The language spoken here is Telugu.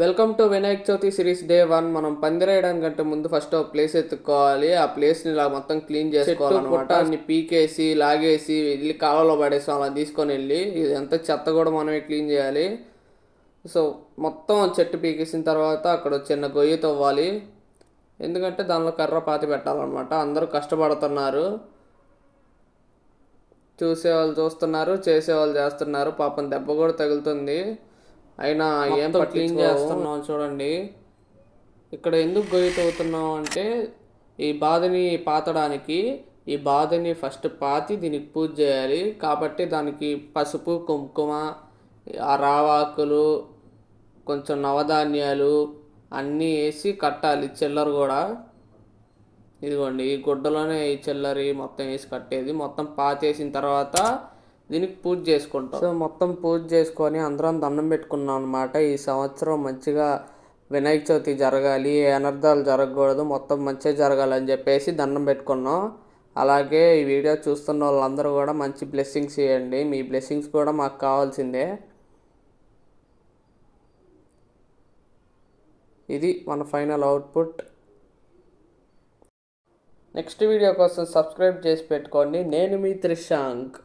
Welcome to Vinayak Chavithi series day 1. మనం పందిరేయడానికంటే ముందు ఫస్ట్ ఒక ప్లేస్ ఎత్తుక్కోవాలి. ఆ ప్లేస్ని ఇలా మొత్తం క్లీన్ చేసుకోవాలన్నమాట. అన్ని పీకేసి లాగేసి వెళ్ళి కాలువలో పడేసాం. అలా తీసుకొని వెళ్ళి ఇదంతా చెత్త కూడా మనమే క్లీన్ చేయాలి. సో మొత్తం చెట్టు పీకేసిన తర్వాత అక్కడ చిన్న గొయ్యి తవ్వాలి. ఎందుకంటే దానిలో కర్ర పాతి పెట్టాలన్నమాట. అందరూ కష్టపడుతున్నారు. చూసేవాళ్ళు చూస్తున్నారు, చేసేవాళ్ళు చేస్తున్నారు. పాపం దెబ్బ కూడా తగులుతుంది. అయినా ఏం క్లీన్ చేస్తున్నాం చూడండి. ఇక్కడ ఎందుకు గొయ్యి తవ్వుతున్నాం అంటే ఈ బాధని పాతడానికి. ఈ బాధని ఫస్ట్ పాతి దీనికి పూజ చేయాలి. కాబట్టి దానికి పసుపు, కుంకుమ, ఆ రావాకులు, కొంచెం నవధాన్యాలు అన్నీ వేసి కట్టాలి. చిల్లర కూడా ఇదిగోండి, ఈ గుడ్డలోనే ఈ చిల్లరి మొత్తం వేసి కట్టేది. మొత్తం పాతేసిన తర్వాత దీనికి పూజ చేసుకుంటాం. సో మొత్తం పూజ చేసుకొని అందరం దండం పెట్టుకున్నాం అనమాట. ఈ సంవత్సరం మంచిగా వినాయక చవితి జరగాలి, ఏ అనర్థాలు జరగకూడదు, మొత్తం మంచిగా జరగాలని చెప్పేసి దండం పెట్టుకున్నాం. అలాగే ఈ వీడియో చూస్తున్న వాళ్ళందరూ కూడా మంచి బ్లెస్సింగ్స్ ఇవ్వండి. మీ బ్లెస్సింగ్స్ కూడా మాకు కావాల్సిందే. ఇది మన ఫైనల్ అవుట్పుట్. నెక్స్ట్ వీడియో కోసం సబ్స్క్రైబ్ చేసి పెట్టుకోండి. నేను మీ త్రిశాంక్.